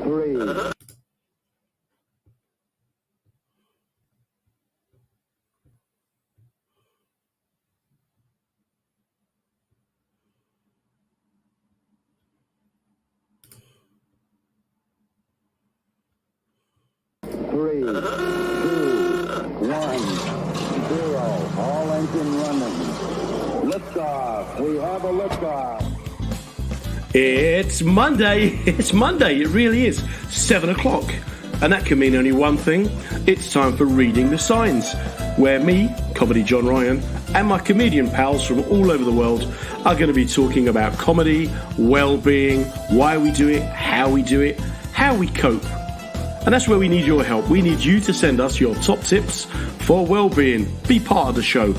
3. Three, 2, 1, 0. All engine running. Liftoff. We have a liftoff. It's Monday. It's Monday. It really is. 7 o'clock. And that can mean only one thing. It's time for Reading the Signs, where me, Comedy John Ryan, and my comedian pals from all over the world are going to be talking about comedy, well-being, why we do it, how we cope. And that's where we need your help. We need you to send us your top tips for well-being. Be part of the show.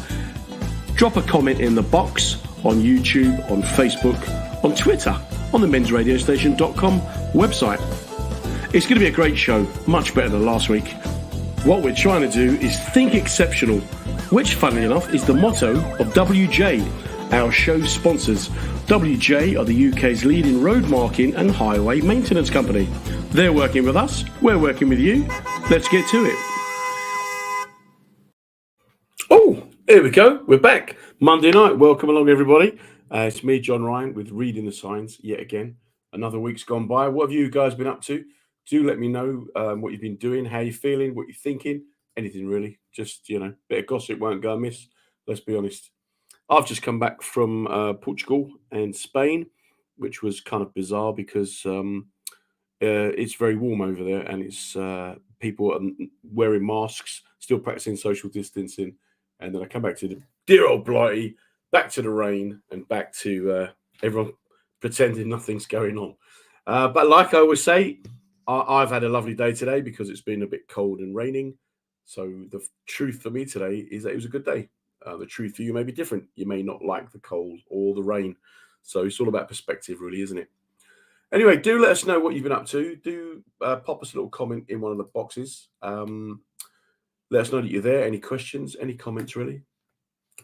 Drop a comment in the box on YouTube, on Facebook, on Twitter, on the mensradiostation.com website. It's going to be a great show, much better than last week. What we're trying to do is think exceptional, which, funnily enough, is the motto of WJ, our show sponsors. WJ are the UK's leading road marking and highway maintenance company. They're working with us, we're working with you. Let's get to it. Oh, here we go. We're back. Monday night. Welcome along, everybody. It's me, John Ryan, with Reading the Signs yet again. Another week's gone by. What have you guys been up to? Do let me know what you've been doing, how you're feeling, what you're thinking. Anything really. Just, bit of gossip won't go amiss. Let's be honest. I've just come back from Portugal and Spain, which was kind of bizarre because it's very warm over there, and it's people are wearing masks, still practicing social distancing. And then I come back to the dear old Blighty, back to the rain, and back to everyone pretending nothing's going on. But like I always say, I've had a lovely day today because it's been a bit cold and raining. So the truth for me today is that it was a good day. The truth for you may be different. You may not like the cold or the rain. So it's all about perspective, really, isn't it? Anyway, do let us know what you've been up to. Do pop us a little comment in one of the boxes. Let us know that you're there. Any questions, any comments, really.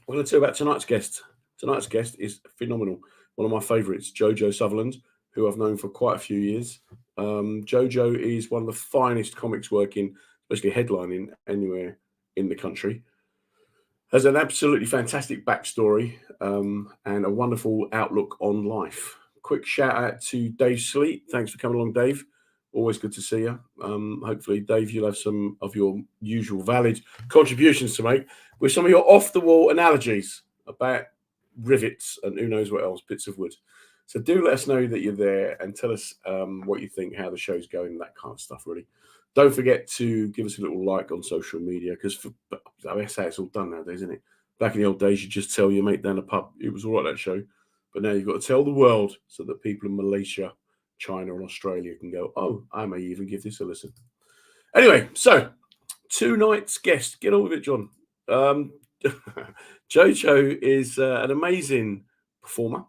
We're going to talk about tonight's guest. Tonight's guest is phenomenal. One of my favourites, Jojo Sutherland, who I've known for quite a few years. Jojo is one of the finest comics working, especially headlining anywhere in the country. Has an absolutely fantastic backstory and a wonderful outlook on life. Quick shout out to Dave Sleet. Thanks for coming along, Dave. Always good to see you. Hopefully, Dave, you'll have some of your usual valid contributions to make with some of your off-the-wall analogies about rivets and who knows what else, bits of wood. So do let us know that you're there and tell us what you think, how the show's going, that kind of stuff, really. Don't forget to give us a little like on social media because that's how it's all done nowadays, isn't it? Back in the old days, you just tell your mate down the pub. It was all right, that show. But now you've got to tell the world so that people in Malaysia, China and Australia can go, oh, I may even give this a listen. Anyway, so tonight's guest, get on with it, John. Jojo is an amazing performer,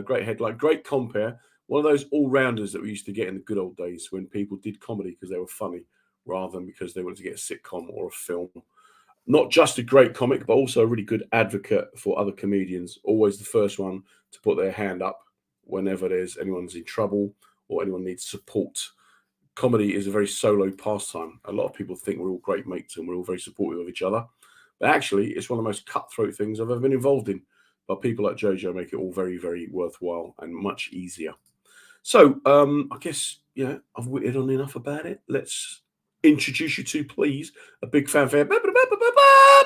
great headline, great compere, one of those all-rounders that we used to get in the good old days when people did comedy because they were funny rather than because they wanted to get a sitcom or a film. Not just a great comic, but also a really good advocate for other comedians. Always the first one to put their hand up whenever anyone's in trouble or anyone needs support. Comedy is a very solo pastime. A lot of people think we're all great mates and we're all very supportive of each other. But actually, it's one of the most cutthroat things I've ever been involved in. But people like Jojo make it all very, very worthwhile and much easier. So I guess, I've witted on enough about it. Let's introduce you to, please, a big fanfare.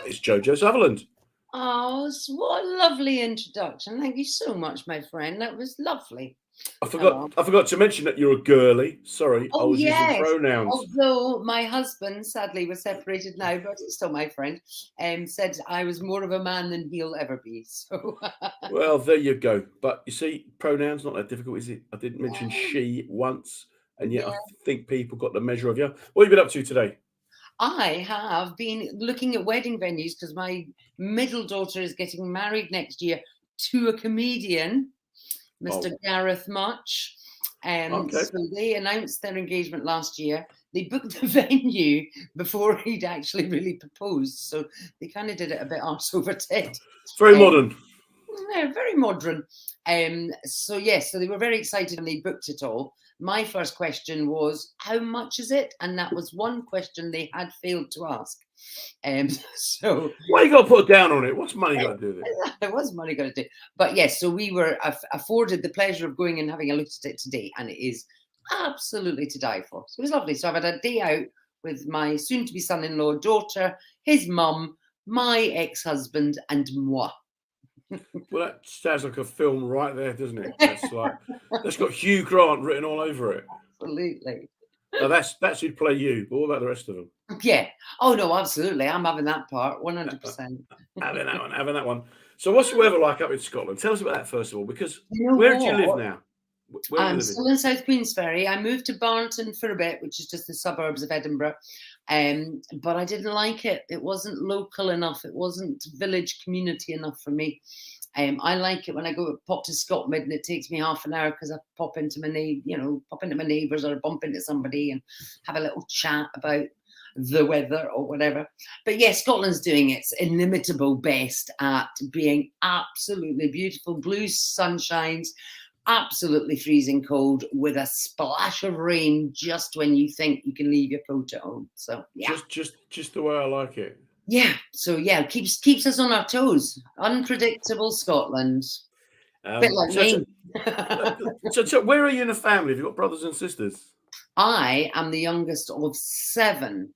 It's Jojo Sutherland. Oh, what a lovely introduction. Thank you so much, my friend. That was lovely. I forgot to mention that you're a girly. Sorry, I was using pronouns. Although my husband, sadly, we're separated now, but it's still my friend, said I was more of a man than he'll ever be. So, well, there you go. But you see, pronouns not that difficult, is it? I didn't mention she once, and yet I think people got the measure of you. What have you been up to today? I have been looking at wedding venues because my middle daughter is getting married next year to a comedian, Mr. Gareth Much. So they announced their engagement last year. They booked the venue before he'd actually really proposed. So they kind of did it a bit arse over tit. Very modern. Yeah, very modern. So yes, so they were very excited and they booked it all. My first question was, how much is it? And that was one question they had failed to ask. So Why you got to put down on it? What's money got to do with it? there was money going to do. But yes, so we were afforded the pleasure of going and having a look at it today, and it is absolutely to die for. So it was lovely. So I've had a day out with my soon-to-be son-in-law, daughter, his mum, my ex-husband, and moi. Well, that sounds like a film right there, doesn't it? That's got Hugh Grant written all over it. Absolutely. Now that's who'd play you, but what about the rest of them? Yeah. Oh no, absolutely. I'm having that part 100%. Having that one. So what's the weather like up in Scotland? Tell us about that first of all, because You know where do you live what? now? Where are you I'm living? still in South Queensferry. I moved to Barnton for a bit, which is just the suburbs of Edinburgh. But I didn't like it. It wasn't local enough. It wasn't village community enough for me. I like it when I pop to Scotland and it takes me half an hour because I pop into my neighbours or bump into somebody and have a little chat about the weather or whatever. But yes, Scotland's doing its inimitable best at being absolutely beautiful. Blue sunshines, absolutely freezing cold with a splash of rain just when you think you can leave your coat at home. So yeah. Just the way I like it. Yeah. So yeah, keeps us on our toes. Unpredictable Scotland. Bit like me. So where are you in the family? Have you got brothers and sisters? I am the youngest of 7,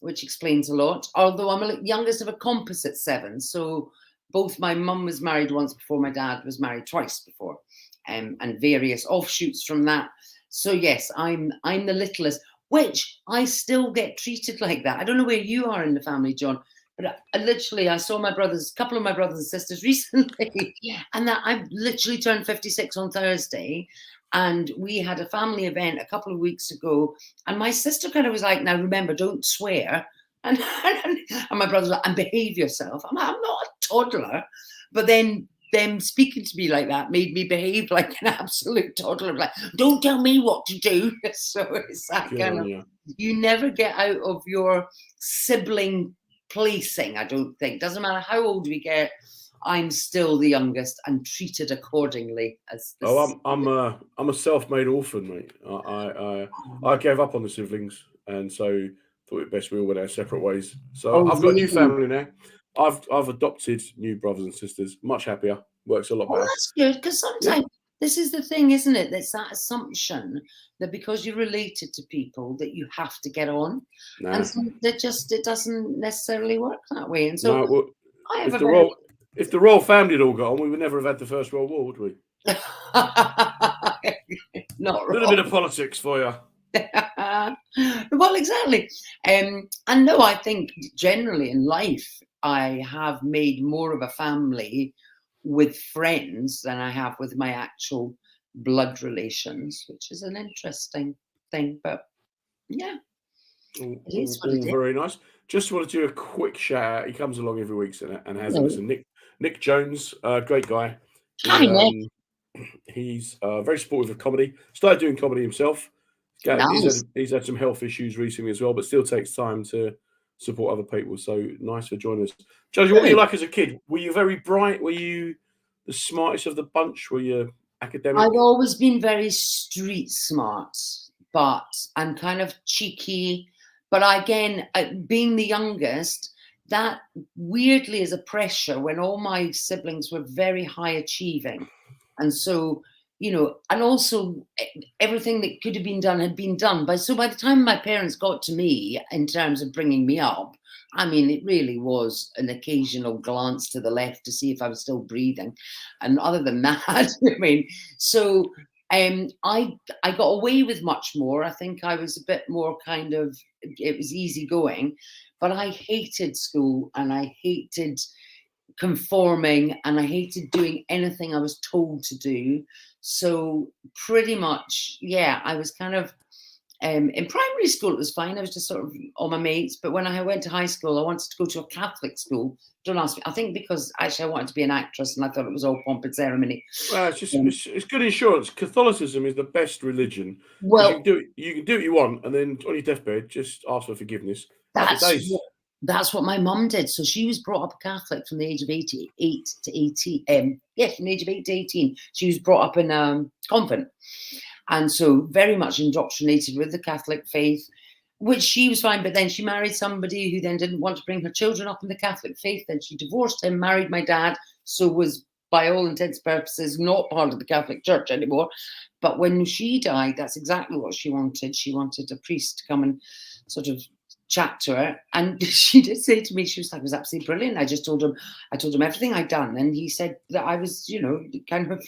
which explains a lot. Although I'm the youngest of a composite 7. So both my mum was married once before, my dad was married twice before, and various offshoots from that. So yes, I'm the littlest, which I still get treated like that. I don't know where you are in the family, John, but I saw a couple of my brothers and sisters recently, and that I literally turned 56 on Thursday. And we had a family event a couple of weeks ago, and my sister kind of was like, "Now remember, don't swear." And my brother's like, "And behave yourself." I'm not a toddler, but then them speaking to me like that made me behave like an absolute toddler. Like, don't tell me what to do. So it's that kind of, you never get out of your sibling placing. I don't think. Doesn't matter how old we get. I'm still the youngest and treated accordingly. I'm a self-made orphan, mate. I gave up on the siblings, and so thought it best we all went our separate ways. So I've got a new family now. I've adopted new brothers and sisters. Much happier. Works a lot better. That's good, because sometimes this is the thing, isn't it? There's that assumption that because you're related to people that you have to get on, and so it doesn't necessarily work that way. And so if the royal family had all got on, we would never have had the First World War, would we? Not a little bit of politics for you. Well, exactly. And no, I think generally in life, I have made more of a family with friends than I have with my actual blood relations, which is an interesting thing. But yeah, it is what it is. Very nice. Just want to do a quick shout out. He comes along every week and has a listen. Nick Jones, great guy. Hi, Nick. He's very supportive of comedy. Started doing comedy himself. Nice. He's had some health issues recently as well, but still takes time to support other people. So nice for joining us. Jojo, what were you like as a kid? Were you very bright? Were you the smartest of the bunch? Were you academic? I've always been very street smart, but I'm kind of cheeky. But again, being the youngest, that weirdly is a pressure when all my siblings were very high achieving. And so, and also everything that could have been done had been done. So by the time my parents got to me in terms of bringing me up, I mean, it really was an occasional glance to the left to see if I was still breathing. And other than that, I got away with much more. I think I was a bit more it was easygoing, but I hated school and I hated conforming and I hated doing anything I was told to do. So pretty much, I was kind of, in primary school, it was fine. I was just sort of all my mates. But when I went to high school, I wanted to go to a Catholic school. Don't ask me. I think because actually I wanted to be an actress and I thought it was all pomp and ceremony. Well, it's good insurance. Catholicism is the best religion. Well, you can do what you want, and then on your deathbed, just ask for forgiveness. That's that's what my mum did. So she was brought up a Catholic from the age of 8 to 18. Yes, from the age of 8 to 18. She was brought up in a convent. And so very much indoctrinated with the Catholic faith, which she was fine. But then she married somebody who then didn't want to bring her children up in the Catholic faith. Then she divorced him, married my dad. So was, by all intents and purposes, not part of the Catholic Church anymore. But when she died, that's exactly what she wanted. She wanted a priest to come and sort of chat to her, and she did say to me, she was like, it was absolutely brilliant. I told him everything I'd done, and he said that I was, kind of,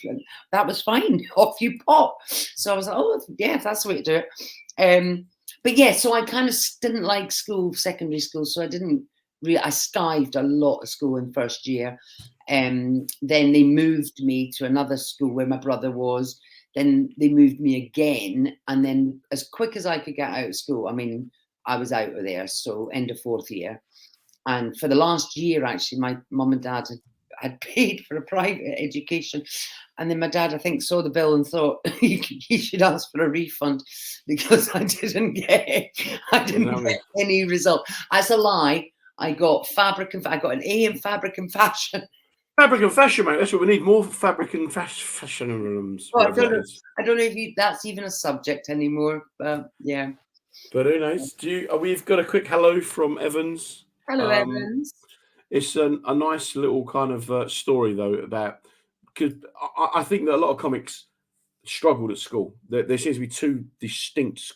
that was fine. Off you pop. So I was like, oh yeah, that's the way to do it. But yeah, so I kind of didn't like school, secondary school, so I didn't really. I skived a lot of school in first year. Then they moved me to another school where my brother was. Then they moved me again, and then as quick as I could get out of school, I mean, I was out of there. So end of fourth year. And for the last year, actually, my mum and dad had paid for a private education. And then my dad, I think, saw the bill and thought he should ask for a refund because I didn't get any result. That's a lie. I got an A in fabric and fashion. Fabric and fashion, mate. That's what we need. More fabric and fashion rooms. Well, I don't know if that's even a subject anymore. But yeah. But who knows? We've got a quick hello from Evans. Hello, Evans. It's a nice little kind of story, though, about, because I think that a lot of comics struggled at school. There seems to be two distinct.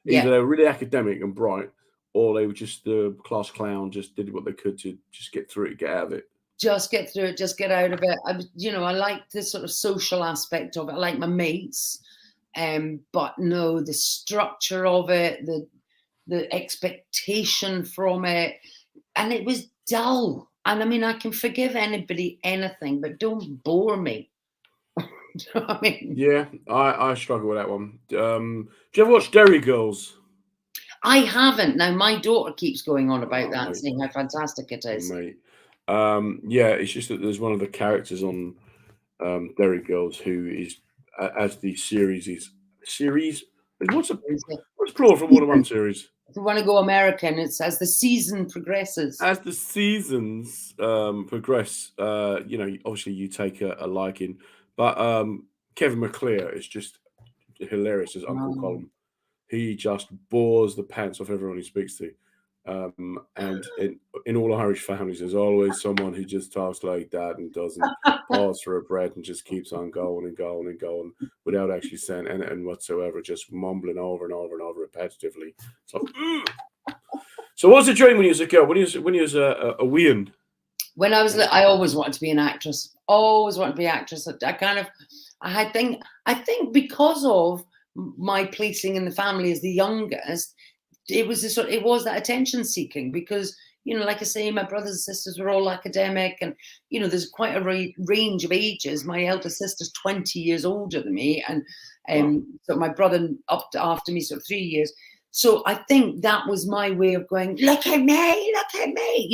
Either they were really academic and bright, or they were just the class clown, just did what they could to just get through it, get out of it. Just get through it, just get out of it. I like the sort of social aspect of it. I like my mates. But no, the structure of it, the expectation from it, and it was dull. And I mean, I can forgive anybody anything, but don't bore me. Do you know what I mean? Yeah, I struggle with that one. Do you ever watch Derry Girls? I haven't. Now my daughter keeps going on about that, mate, saying how fantastic it is. Mate. Yeah, it's just that there's one of the characters on Derry Girls who is, as the series. What's plural for more than one series? If you want to go American, it's as the season progresses. As the seasons progress, obviously you take a liking. But Kevin McClure is just hilarious as Uncle Colin. He just bores the pants off everyone he speaks to. And in all Irish families, there's always someone who just talks like that and doesn't pause for a breath and just keeps on going and going and going without actually saying anything whatsoever, just mumbling over and over and over repetitively. So what was the dream when you was a girl? When you was a wean? When I was little, I always wanted to be an actress. Always wanted to be an actress. I think because of my placing in the family as the youngest, it was that attention seeking, because like I say, my brothers and sisters were all academic, and there's quite a range of ages. My elder sister's 20 years older than me, and so my brother up after me, so 3 years. So I think that was my way of going, look at me,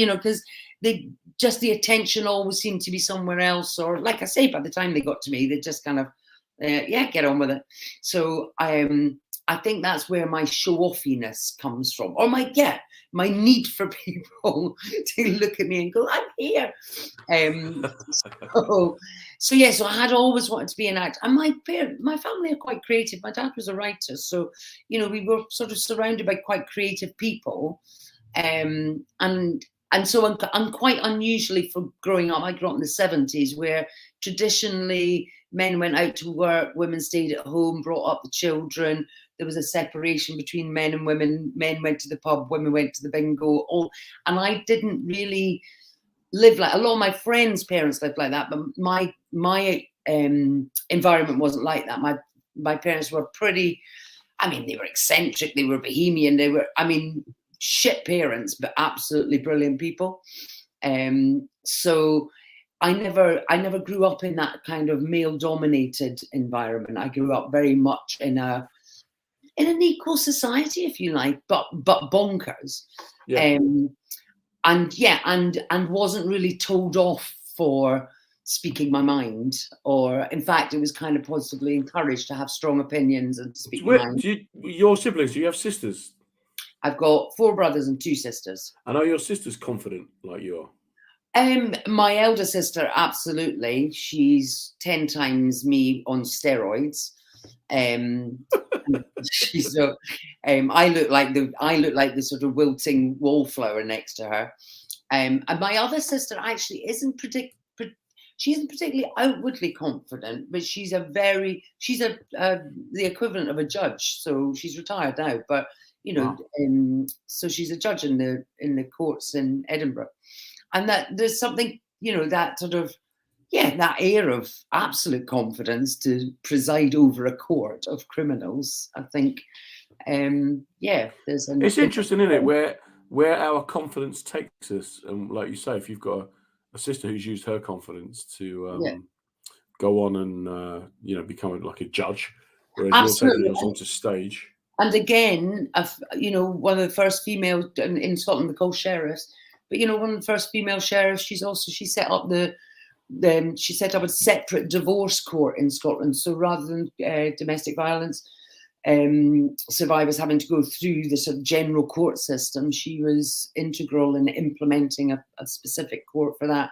because the attention always seemed to be somewhere else, or like I say, by the time they got to me, they just kind of get on with it. So I think that's where my show-offiness comes from, or my need for people to look at me and go, I'm here. So I had always wanted to be an actor. And my family are quite creative. My dad was a writer, so we were sort of surrounded by quite creative people, and so I'm quite unusually for growing up. I grew up in the 70s, where traditionally men went out to work, women stayed at home, brought up the children. There was a separation between men and women. Men went to the pub, women went to the bingo. And I didn't really live like, a lot of my friends' parents lived like that, but my environment wasn't like that. My parents were pretty, they were eccentric, they were bohemian, they were, shit parents, but absolutely brilliant people. So I never grew up in that kind of male-dominated environment. I grew up very much in an equal society, if you like, but bonkers. Yeah. And wasn't really told off for speaking my mind, or in fact, it was kind of positively encouraged to have strong opinions and to speak my mind. Your siblings? Do you have sisters? I've got 4 brothers and 2 sisters. I know your sister's confident like you are. My elder sister, absolutely. She's 10 times me on steroids. She's I look like the sort of wilting wallflower next to her. And my other sister actually she isn't particularly outwardly confident, but she's the equivalent of a judge. So she's retired now, but so she's a judge in the courts in Edinburgh. And that there's something, that sort of, that air of absolute confidence to preside over a court of criminals. I think, there's It's interesting, isn't it, where our confidence takes us. And like you say, if you've got a sister who's used her confidence to go on and, become like a judge, whereas you're taking yours onto stage. And again, one of the first female in Scotland, they're called sheriffs. But one of the first female sheriffs, she set up she set up a separate divorce court in Scotland. So rather than domestic violence survivors having to go through the sort of general court system, she was integral in implementing a specific court for that.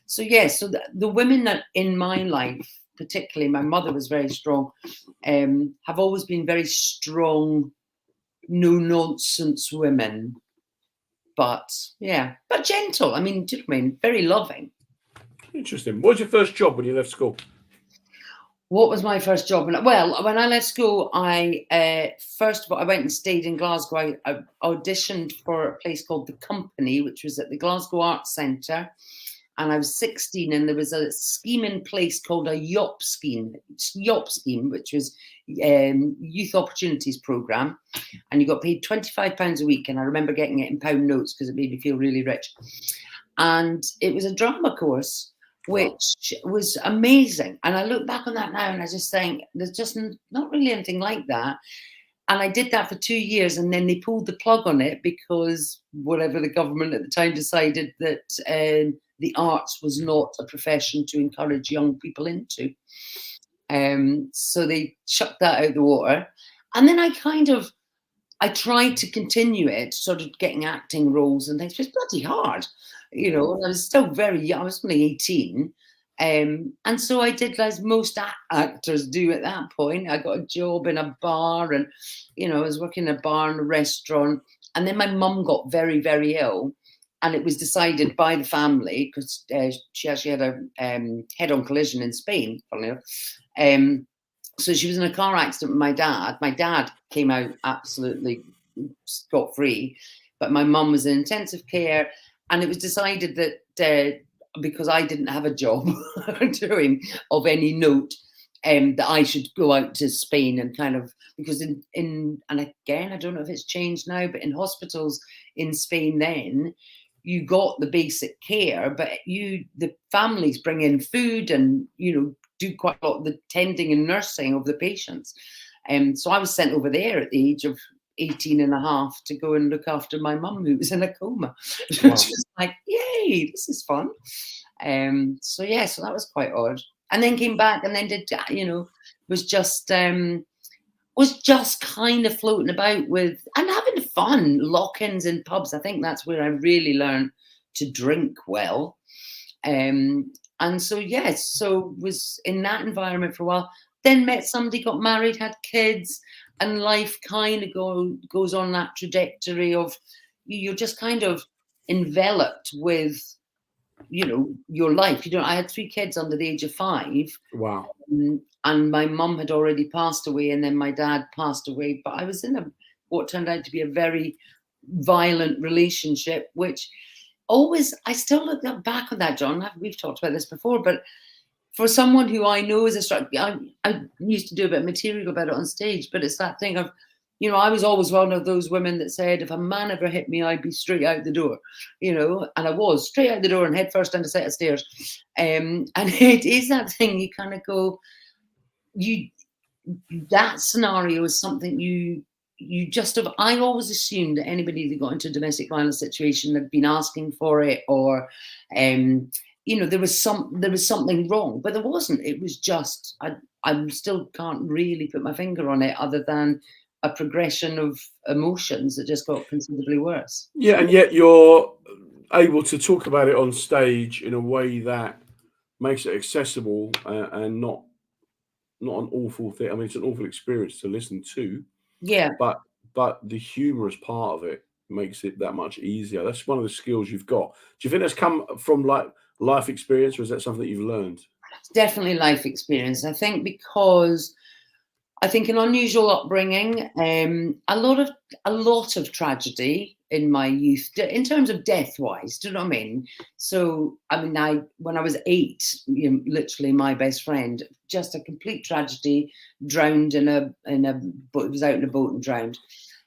So so the women that in my life, particularly my mother was very strong, have always been very strong, no nonsense women. But gentle. I mean, do you know what I mean? Very loving. Interesting. What was your first job when you left school? What was my first job? Well, when I left school, first of all, I went and stayed in Glasgow. I auditioned for a place called The Company, which was at the Glasgow Arts Centre. And I was 16, and there was a scheme in place called a YOP scheme, which was Youth Opportunities Programme. And you got paid £25 a week. And I remember getting it in pound notes because it made me feel really rich. And it was a drama course, which was amazing. And I look back on that now and I just think there's just not really anything like that. And I did that for 2 years, and then they pulled the plug on it because whatever the government at the time decided that the arts was not a profession to encourage young people into. So they chucked that out the water. And then I tried to continue it, sort of getting acting roles and things. It was bloody hard, and I was still very young. I was only 18. And so I did, as most actors do at that point. I got a job in a bar, and, I was working in a bar and a restaurant. And then my mum got very, very ill. And it was decided by the family, because she actually had a head-on collision in Spain, funnily enough. So she was in a car accident with my dad. My dad came out absolutely scot-free, but my mum was in intensive care. And it was decided that because I didn't have a job doing of any note, that I should go out to Spain and because and again, I don't know if it's changed now, but in hospitals in Spain then, you got the basic care, but the families bring in food and, do quite a lot of the tending and nursing of the patients. So I was sent over there at the age of 18 and a half to go and look after my mum, who was in a coma, which was like, yay, this is fun. So that was quite odd. And then came back and then did, was just kind of floating about with and having fun, lock-ins in pubs. I think that's where I really learned to drink well. And so was in that environment for a while. Then met somebody, got married, had kids, and life kind of goes on that trajectory of you're just kind of enveloped with, your life. I had 3 kids under the age of 5. Wow. And my mum had already passed away, and then my dad passed away. But I was in what turned out to be a very violent relationship, which I still look back on that, John. We've talked about this before, but for someone who I know is I used to do a bit of material about it on stage, but it's that thing of, I was always one of those women that said, if a man ever hit me, I'd be straight out the door, and I was straight out the door and head first down a set of stairs. And it is that thing you kind of go, that scenario is something you just have. I always assumed that anybody that got into a domestic violence situation had been asking for it, or there was something wrong, but there wasn't. It was just I still can't really put my finger on it, other than a progression of emotions that just got considerably worse. Yeah, and yet you're able to talk about it on stage in a way that makes it accessible and not an awful thing. I mean, it's an awful experience to listen to, Yeah, but the humorous part of it makes it that much easier. That's one of the skills you've got. Do you think that's come from like life experience, or is that something that you've learned? it's definitely life experience. I think because I think an unusual upbringing, a lot of tragedy in my youth, in terms of death-wise. Do you know what I mean? So, I mean, when I was 8, literally my best friend, just a complete tragedy, drowned in a boat. Was out in a boat and drowned.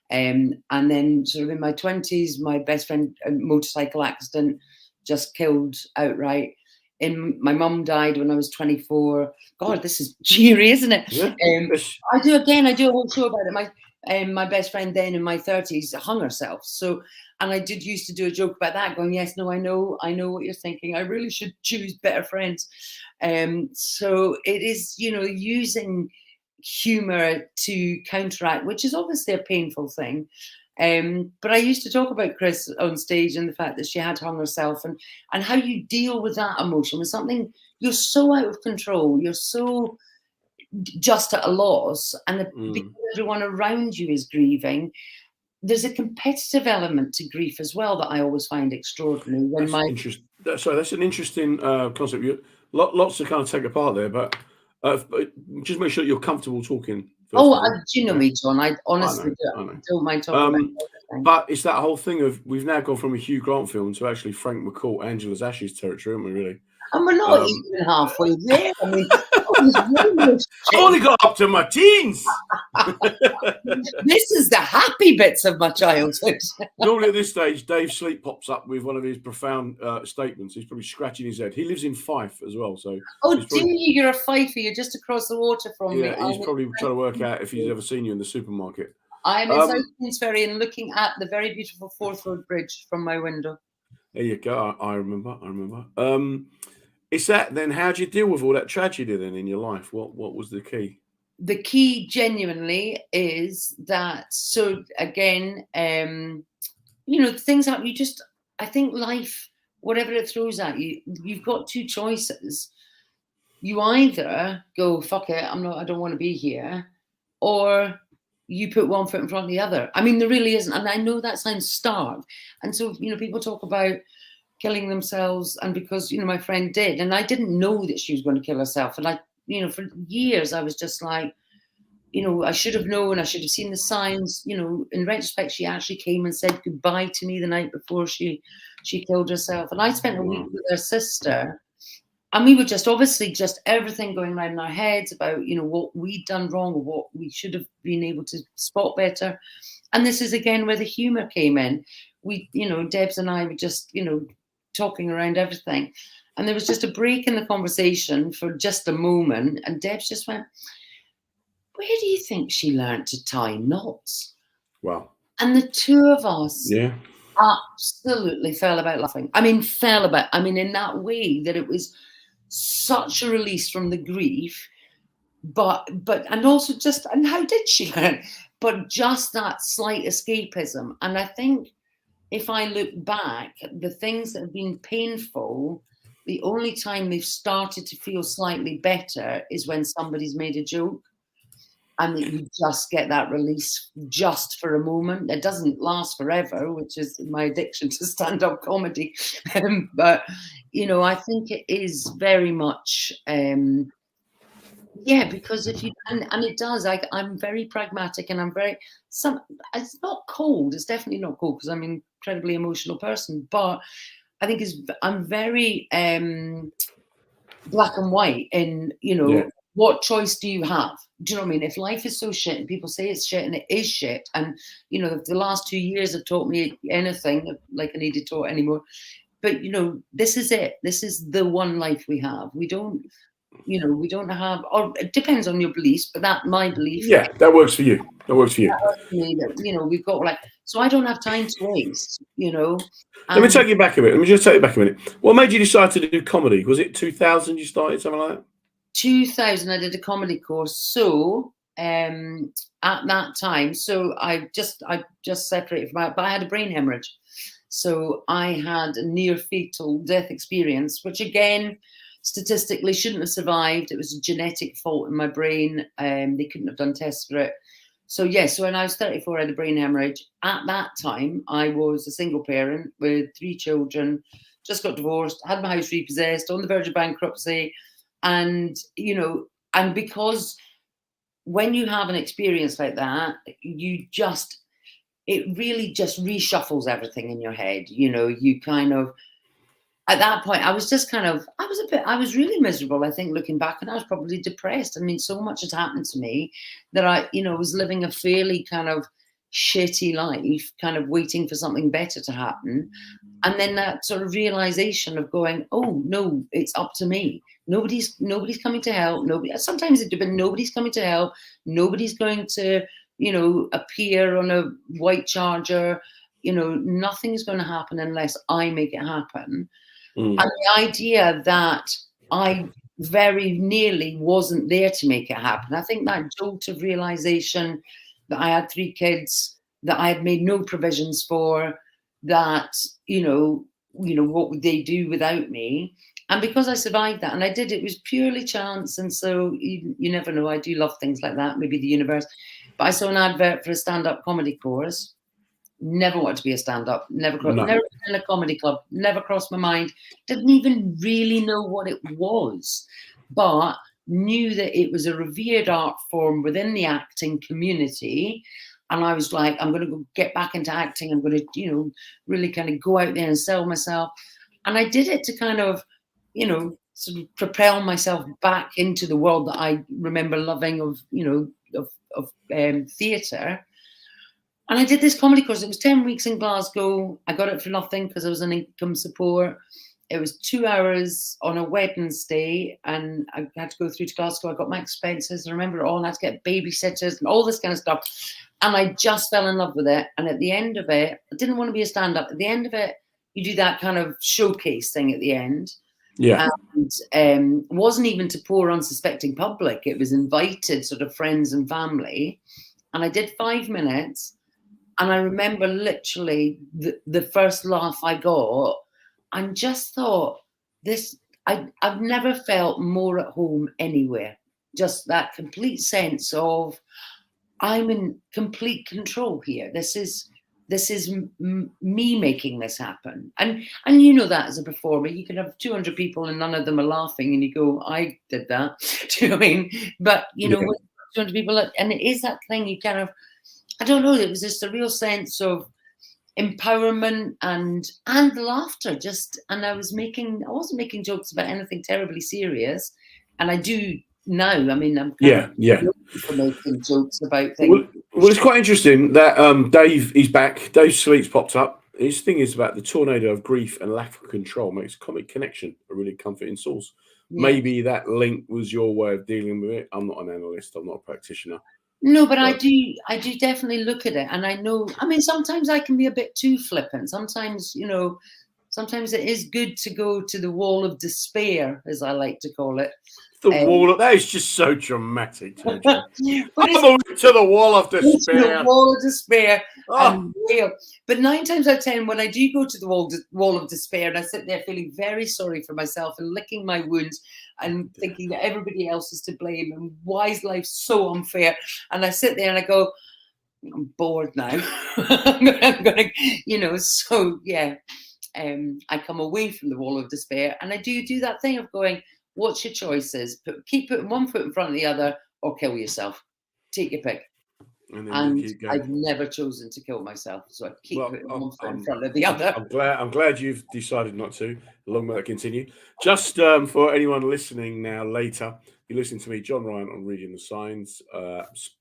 And then, sort of in my 20s, my best friend, a motorcycle accident, just killed outright. My mum died when I was 24. God, this is cheery, isn't it? Yeah. I do a whole show about it. My best friend then in my 30s hung herself. So, and I did used to do a joke about that, going, yes, no, I know what you're thinking. I really should choose better friends. So it is, using humor to counteract, which is obviously a painful thing. But I used to talk about Chris on stage and the fact that she had hung herself, and how you deal with that emotion with something you're so out of control, you're so just at a loss, and because everyone around you is grieving, there's a competitive element to grief as well that I always find extraordinary. That's an interesting concept. Lots to kind of take apart there, but just make sure you're comfortable talking. Do you know me, John? I honestly don't mind talking about everything. But it's that whole thing of we've now gone from a Hugh Grant film to actually Frank McCourt, Angela's Ashes territory, haven't we? Really? And we're not even halfway there. I mean, I've only got up to my teens. This is the happy bits of my childhood. Normally at this stage, Dave Sleep pops up with one of his profound statements. He's probably scratching his head. He lives in Fife as well, so. You're a Fifer? You're just across the water from me. Yeah, he's probably trying to work out if he's ever seen you in the supermarket. I'm in South Queensferry and looking at the very beautiful Forth Road Bridge from my window. There you go. I remember. It's that then. How do you deal with all that tragedy then in your life? What was the key? The key genuinely is that, so again, things happen. I think life, whatever it throws at you, you've got two choices. You either go, fuck it, I don't want to be here, or you put one foot in front of the other. I mean, there really isn't. And I know that sounds stark. And so, people talk about killing themselves, and because, my friend did, and I didn't know that she was going to kill herself. And for years, I was just like, I should have known, I should have seen the signs. In retrospect, she actually came and said goodbye to me the night before she killed herself. And I spent a week with her sister, and we were just everything going around in our heads about, what we'd done wrong or what we should have been able to spot better. And this is again where the humor came in. We, Debs and I were just, talking around everything. And there was just a break in the conversation for just a moment. And Debs just went, where do you think she learned to tie knots? Wow. And the two of us absolutely fell about laughing. I mean, in that way that it was such a release from the grief, but and also and how did she learn? But just that slight escapism. And I think if I look back, the things that have been painful, the only time they've started to feel slightly better is when somebody's made a joke, and that you just get that release just for a moment. It doesn't last forever, which is my addiction to stand-up comedy. But, I think it is very much, because if you, and it does, I'm very pragmatic, and it's not cold. It's definitely not cold, because I'm an incredibly emotional person, but I think I'm very black and white in, what choice do you have? Do you know what I mean? If life is so shit and people say it's shit and it is shit, and, if the last 2 years have taught me anything, like I needed taught anymore, but, this is it. This is the one life we have. We don't have, or it depends on your beliefs, but my belief. Yeah, that works for you. That works for you. We've got so I don't have time to waste, Let me take you back a bit. Let me just take you back a minute. What made you decide to do comedy? Was it 2000 you started, something like that? 2000, I did a comedy course. So at that time. So I just separated from out, but I had a brain hemorrhage. So I had a near fatal death experience, which again, statistically shouldn't have survived. It was a genetic fault in my brain. They couldn't have done tests for it. So yes, so when I was 34, I had a brain hemorrhage. At that time, I was a single parent with 3 children, just got divorced, had my house repossessed, on the verge of bankruptcy. And, you know, and because when you have an experience like that, it really just reshuffles everything in your head. You know, you kind of, at that point, I was really miserable, I think, looking back, and I was probably depressed. I mean, so much had happened to me that I, you know, was living a fairly kind of shitty life, kind of waiting for something better to happen. And then that sort of realization of going, oh no, it's up to me. Nobody's coming to help. Sometimes it did, but nobody's coming to help. Nobody's going to, you know, appear on a white charger. You know, nothing's going to happen unless I make it happen. And the idea that I very nearly wasn't there to make it happen. I think that jolt of realization that I had 3 kids, that I had made no provisions for, that, you know, what would they do without me? And because I survived that, and I did, it was purely chance. And so you never know. I do love things like that, maybe the universe. But I saw an advert for a stand-up comedy course. Never wanted to be a stand-up, never been in a comedy club, never crossed my mind, didn't even really know what it was, but knew that it was a revered art form within the acting community. And I was like, I'm going to go get back into acting. I'm going to, you know, really kind of go out there and sell myself. And I did it to kind of, you know, sort of propel myself back into the world that I remember loving of, you know, of theatre. And I did this comedy course. It was 10 weeks in Glasgow. I got it for nothing because I was on income support. It was 2 hours on a Wednesday, and I had to go through to Glasgow. I got my expenses. I remember it all. And I had to get babysitters and all this kind of stuff. And I just fell in love with it. And at the end of it, I didn't want to be a stand-up. At the end of it, you do that kind of showcase thing at the end. Yeah. And wasn't even to poor, unsuspecting public. It was invited sort of friends and family. And I did 5 minutes. And I remember literally the first laugh I got, and just thought, I've never felt more at home anywhere. Just that complete sense of, I'm in complete control here. This is me making this happen. And you know that as a performer, you can have 200 people and none of them are laughing, and you go, I did that. Do you know what I mean? But, you know, with 200 people, and it is that thing you kind of, I don't know, it was just a real sense of empowerment and laughter. Just, and I wasn't making jokes about anything terribly serious. And I do now. I mean, I'm kind of making jokes about things. Well, it's quite interesting that Dave is back. Dave Sleet's popped up. His thing is about the tornado of grief and lack of control makes comic connection a really comforting source. Yeah. Maybe that link was your way of dealing with it. I'm not an analyst. I'm not a practitioner. No, but I do definitely look at it, and I know, I mean, sometimes I can be a bit too flippant. Sometimes, you know, sometimes it is good to go to the wall of despair, as I like to call it. That is just so dramatic. To the wall of despair. The wall of despair. Oh. But 9 times out of 10, when I do go to the wall of despair, and I sit there feeling very sorry for myself and licking my wounds and thinking that everybody else is to blame and why is life so unfair? And I sit there and I go, I'm bored now. I'm gonna, you know, so yeah. I come away from the wall of despair, and I do that thing of going, what's your choices? Keep putting one foot in front of the other, or kill yourself. Take your pick. And I've never chosen to kill myself, so I keep putting one foot in front of the other. I'm glad you've decided not to. Long may that continue. Just for anyone listening now later, you're listening to me, John Ryan, on Reading the Signs,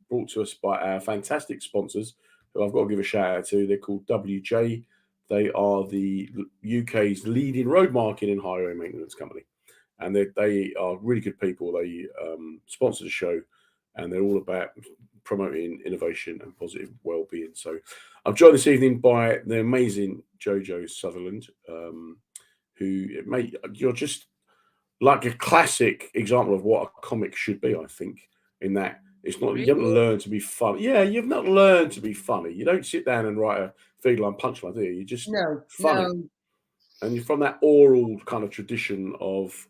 brought to us by our fantastic sponsors, who I've got to give a shout out to. They're called WJ. They are the UK's leading road marking and highway maintenance company. And they are really good people. They sponsor the show, and they're all about promoting innovation and positive well-being. So I'm joined this evening by the amazing Jojo Sutherland, you're just like a classic example of what a comic should be, I think, in that It's not, you Really? haven't learned to be funny. Yeah, you've not learned to be funny. You don't sit down and write a feedline punchline, do you? You're just No, funny. no. And you're from that oral kind of tradition of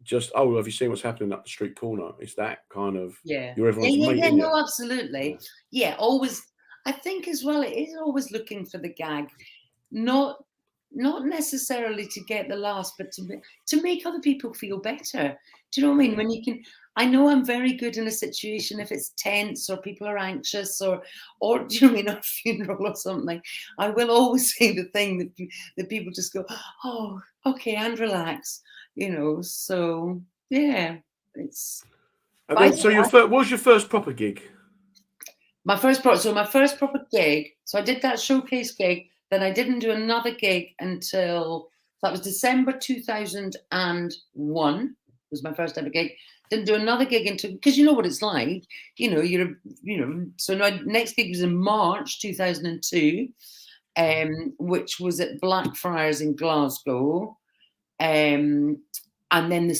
just, oh, have you seen what's happening up the street corner? It's that kind of, Yeah. you're everyone's Yeah, mate, yeah, aren't you? no, absolutely. Yeah, always. I think as well, it is always looking for the gag, not necessarily to get the laughs, but to make other people feel better. Do you know what I mean? When you can, I know I'm very good in a situation if it's tense or people are anxious or do you know what I mean, a funeral or something. I will always say the thing that people just go, oh, okay, and relax, you know. So yeah, it's. And But I then, so what was your first proper gig? my first proper gig. So I did that showcase gig. Then I didn't do another gig until that was December 2001. Was my first ever gig. Didn't do another gig until, because you know what it's like. You know. So my next gig was in March 2002, which was at Blackfriars in Glasgow, and then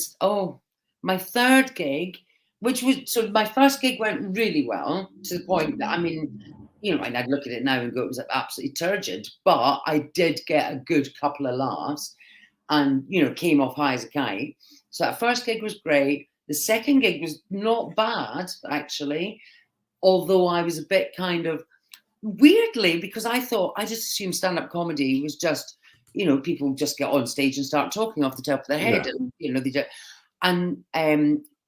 my third gig, which was, so my first gig went really well to the point that, I mean, you know, and I'd look at it now and go, it was absolutely turgid, but I did get a good couple of laughs and, you know, came off high as a kite. So that first gig was great. The second gig was not bad, actually, although I was a bit kind of, weirdly, because I just assumed stand-up comedy was just, you know, people just get on stage and start talking off the top of their head. Yeah. And, you know, they do. And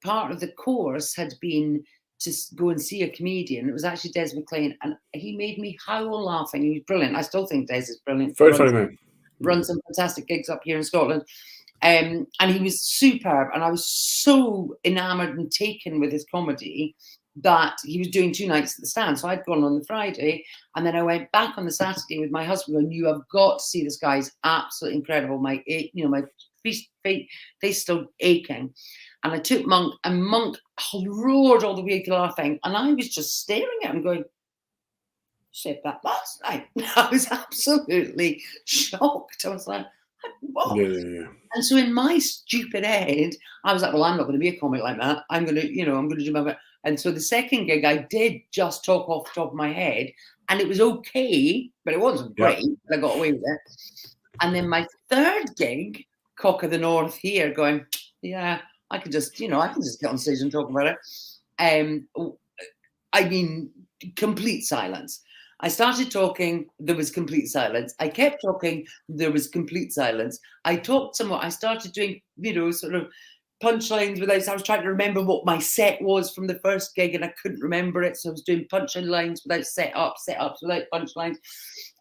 part of the course had been to go and see a comedian. It was actually Des McLean, and he made me howl laughing. He was brilliant. I still think Des is brilliant. Very funny man. Runs some fantastic gigs up here in Scotland. And he was superb. And I was so enamored and taken with his comedy that he was doing 2 nights at the Stand. So I'd gone on the Friday, and then I went back on the Saturday with my husband, and you have got to see this guy. He's absolutely incredible. My face still aching. And I took Monk, and Monk roared all the way laughing. And I was just staring at him going, said that last night. I was absolutely shocked. I was like, what? Yeah. And so in my stupid head, I was like, well, I'm not going to be a comic like that. I'm going to do my best. And so the second gig, I did just talk off the top of my head, and it was okay, but it wasn't great. But I got away with it. And then my third gig, Cock of the North here, going, yeah, I can just get on stage and talk about it. I mean, complete silence. I started talking, there was complete silence. I kept talking, there was complete silence. I talked somewhat, I started doing, you know, sort of punchlines without, I was trying to remember what my set was from the first gig, and I couldn't remember it. So I was doing punchline lines without setups without punchlines.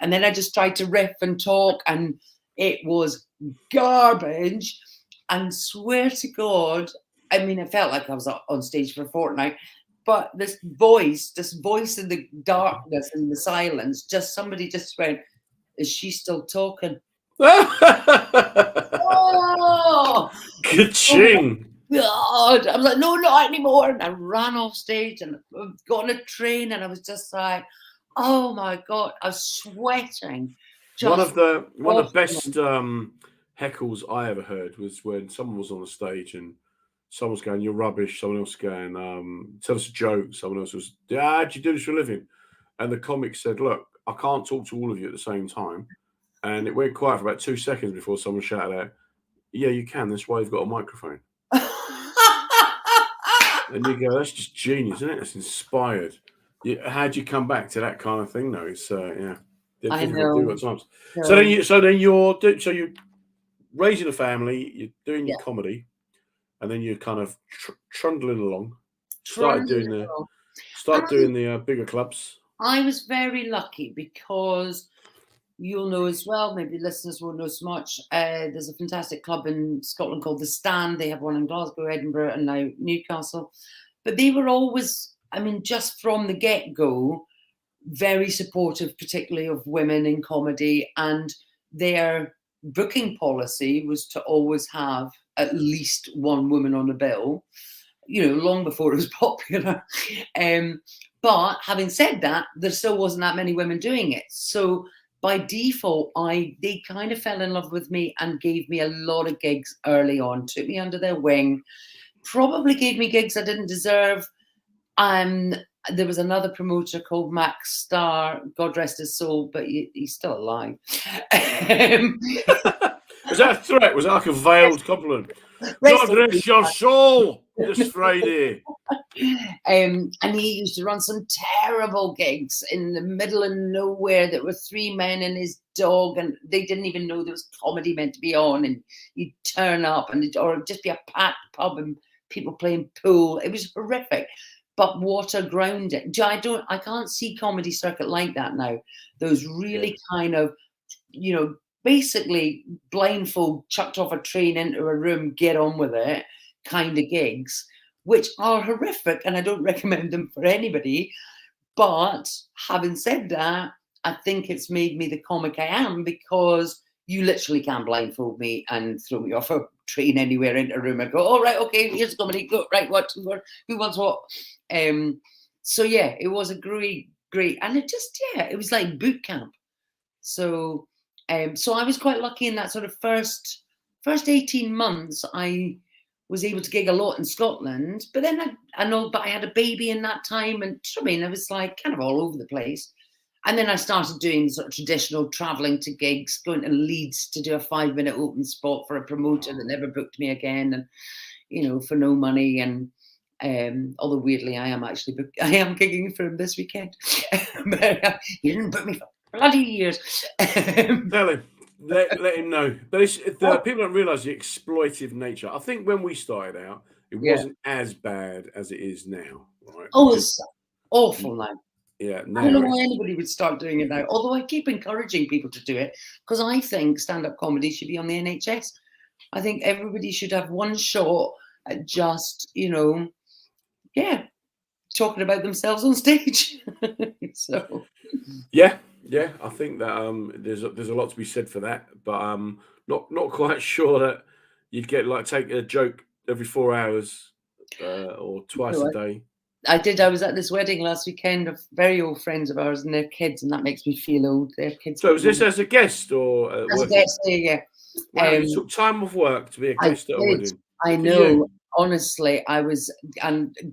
And then I just tried to riff and talk, and it was garbage. And swear to God, I mean, it felt like I was on stage for a fortnight. But this voice in the darkness and the silence, somebody just went, is she still talking? Oh, Ka-ching. God. I was like, no, not anymore. And I ran off stage and got on a train, and I was just like, oh my God, I was sweating. One of the best heckles I ever heard was when someone was on the stage and someone was going, you're rubbish. Someone else going, tell us a joke. Someone else was, Dad, you do this for a living. And the comic said, look, I can't talk to all of you at the same time. And it went quiet for about 2 seconds before someone shouted out, yeah, you can. That's why you've got a microphone. And you go, that's just genius, isn't it? That's inspired. How'd you come back to that kind of thing, though? It's, yeah. I know. Times. No. So you're raising a family, you're doing your comedy, and then you're kind of trundling along. Start doing the bigger clubs. I was very lucky because you'll know as well, maybe listeners won't know so much. There's a fantastic club in Scotland called The Stand. They have one in Glasgow, Edinburgh, and now Newcastle. But they were always, I mean, just from the get-go, very supportive, particularly of women in comedy. And their booking policy was to always have at least one woman on a bill, you know, long before it was popular. But having said that, there still wasn't that many women doing it. So by default, they kind of fell in love with me and gave me a lot of gigs early on, took me under their wing, probably gave me gigs I didn't deserve. There was another promoter called Max Starr, God rest his soul, but he's still alive. Was that a threat? Was that like a veiled compliment? God rest your soul this Friday. And he used to run some terrible gigs in the middle of nowhere that were 3 men and his dog, and they didn't even know there was comedy meant to be on, and you'd turn up or it'd just be a packed pub and people playing pool. It was horrific. But what a grounding. I can't see comedy circuit like that now. Those really kind of, basically blindfold, chucked off a train into a room, get on with it kind of gigs, which are horrific, and I don't recommend them for anybody. But having said that, I think it's made me the comic I am, because you literally can blindfold me and throw me off a train anywhere into a room and go, all right, okay, here's comedy, go, right, who wants what? So yeah, it was a great, and it was like boot camp. So so I was quite lucky in that sort of first 18 months. I was able to gig a lot in Scotland, but then I had a baby in that time, and I mean, I was like kind of all over the place. And then I started doing sort of traditional traveling to gigs, going to Leeds to do a 5-minute open spot for a promoter that never booked me again, and for no money. And although weirdly, I am gigging for him this weekend, but he didn't book me for bloody years. Tell him. Let him know. But people don't realise the exploitive nature. I think when we started out, it wasn't as bad as it is now. Right? Oh, it's awful now. Yeah, I don't know why anybody would start doing it now. Although I keep encouraging people to do it, because I think stand-up comedy should be on the NHS. I think everybody should have one shot at just, talking about themselves on stage. So yeah, I think that there's a lot to be said for that, but I'm not quite sure that you'd get take a joke every 4 hours or twice a day. I did. I was at this wedding last weekend of very old friends of ours and their kids, and that makes me feel old. Their kids. So was this as a guest or as a guest? Yeah. Wow, you took time off work to be a guest at a wedding. I know. Honestly, I was, and I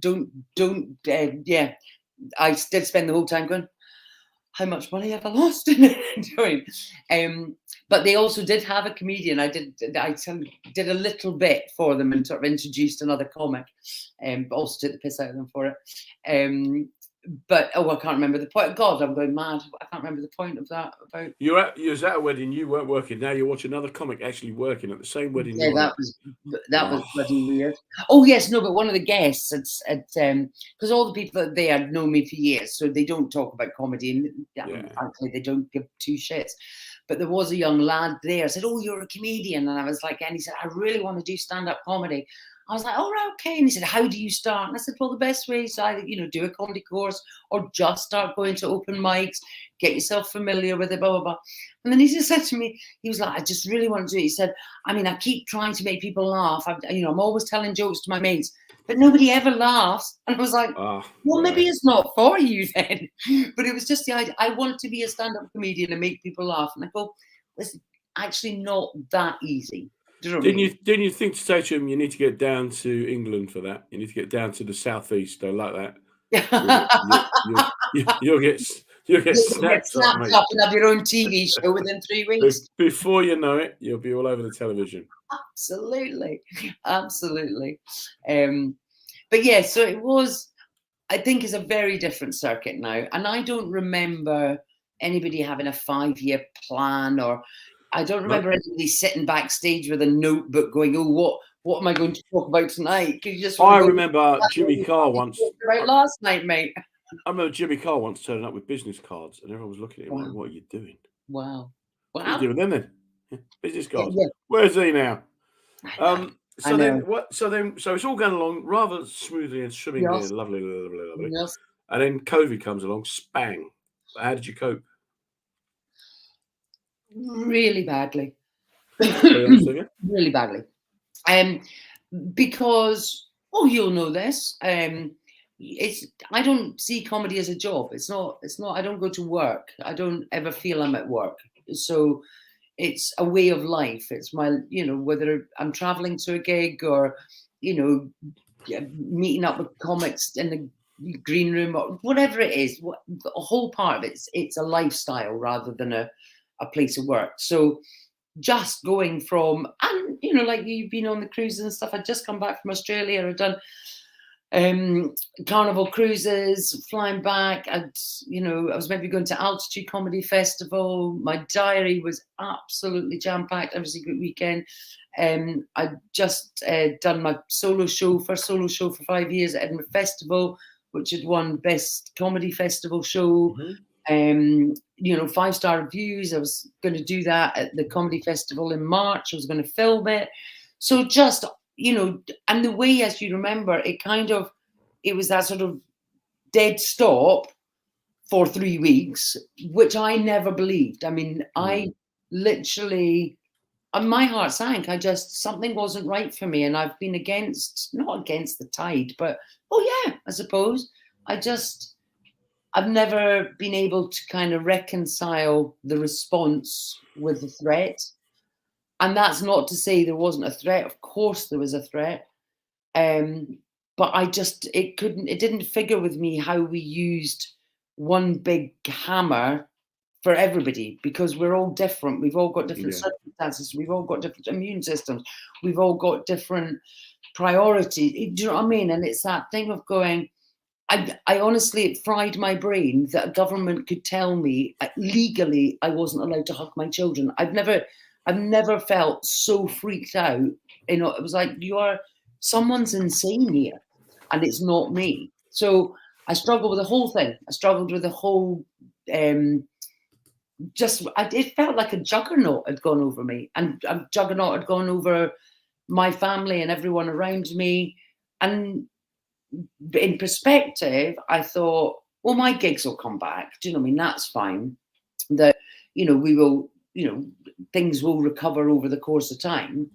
did spend the whole time going, how much money have I lost in doing? But they also did have a comedian. I did a little bit for them and sort of introduced another comic, but also took the piss out of them for it. But I can't remember the point. God, I'm going mad. I can't remember the point of that. About you was at a wedding, you weren't working. Now you watch another comic actually working at the same wedding. Yeah, that was bloody weird. Oh yes, no, but one of the guests because all the people that they had known me for years, so they don't talk about comedy, and frankly, they don't give two shits. But there was a young lad there. Said, "Oh, you're a comedian," and I was like, and he said, "I really want to do stand-up comedy." I was like, all right, okay. And he said, how do you start? And I said, well, the best way is either, do a comedy course or just start going to open mics, get yourself familiar with it, blah, blah, blah. And then he just said to me, he was like, I just really want to do it. He said, I mean, I keep trying to make people laugh. I'm always telling jokes to my mates, but nobody ever laughs. And I was like, maybe it's not for you then. But it was just the idea. I want to be a stand-up comedian and make people laugh. And I go, it's actually not that easy. Didn't you think to say to him, you need to get down to England for that? You need to get down to the southeast. They like that. You'll get snapped up and have your own TV show within 3 weeks. Before you know it, you'll be all over the television. Absolutely. But yeah, so it was. I think it's a very different circuit now, and I don't remember anybody having a 5-year plan or. I don't remember anybody sitting backstage with a notebook going, oh, what am I going to talk about tonight? I remember Jimmy Carr once. Right last night, mate. I remember Jimmy Carr once turning up with business cards and everyone was looking at him like, what are you doing? Wow. What are you doing then? Business cards. Yeah. Where's he now? So it's all going along rather smoothly and swimmingly. Yes. Lovely. Yes. And then COVID comes along, spang. So how did you cope? Really badly. Really badly. Because you'll know this. I don't see comedy as a job. It's not I don't go to work. I don't ever feel I'm at work. So it's a way of life. It's my, whether I'm traveling to a gig or, meeting up with comics in the green room or whatever it is. The whole part of it's a lifestyle rather than a place of work. So just going from, and you know, like you've been on the cruises and stuff. I'd just come back from Australia. I'd done Carnival cruises, flying back. I was maybe going to Altitude Comedy Festival. My diary was absolutely jam-packed every single weekend. I'd just done my first solo show for 5 years at Edinburgh Festival, which had won Best Comedy Festival Show. 5-star reviews. I was going to do that at the Comedy Festival in March. I was going to film it. So just, and the way, as you remember, it was that sort of dead stop for 3 weeks, which I never believed. I mean, I literally, my heart sank. Something wasn't right for me. And I've been not against the tide, but, I suppose. I've never been able to kind of reconcile the response with the threat. And that's not to say there wasn't a threat. Of course there was a threat. But it didn't figure with me how we used one big hammer for everybody, because we're all different. We've all got different circumstances. We've all got different immune systems. We've all got different priorities. Do you know what I mean? And it's that thing of going, I honestly, it fried my brain that a government could tell me legally I wasn't allowed to hug my children. I've never felt so freaked out. It was like, someone's insane here, and it's not me. So I struggled with the whole thing. I struggled with the whole, it felt like a juggernaut had gone over me, and a juggernaut had gone over my family and everyone around me. And in perspective, I thought, well, my gigs will come back. Do you know what I mean? That's fine. That, we will, things will recover over the course of time.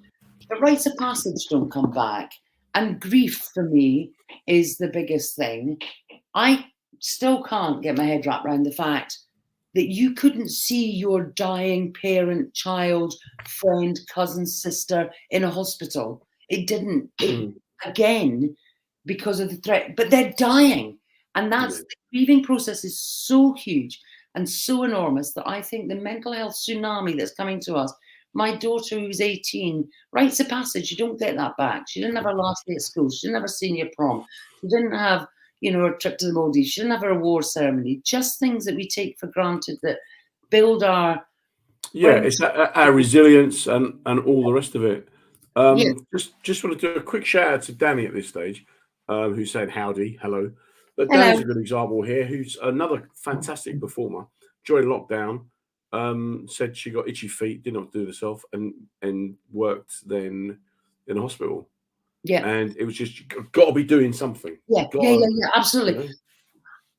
But rites of passage don't come back. And grief for me is the biggest thing. I still can't get my head wrapped around the fact that you couldn't see your dying parent, child, friend, cousin, sister in a hospital. It didn't. Again, because of the threat, but they're dying. And the grieving process is so huge and so enormous that I think the mental health tsunami that's coming to us, my daughter who's 18, rites of passage, you don't get that back. She didn't have her last day at school. She didn't have a senior prom. She didn't have, a trip to the Maldives. She didn't have her award ceremony. Just things that we take for granted that build our... it's our resilience and all the rest of it. Just want to do a quick shout out to Danny at this stage. Who said howdy, hello. But Dan's a good example here, who's another fantastic performer. During lockdown, said she got itchy feet, didn't know what to do with herself, and worked then in a hospital. Yeah. And it was just, you've got to be doing something. Yeah, absolutely.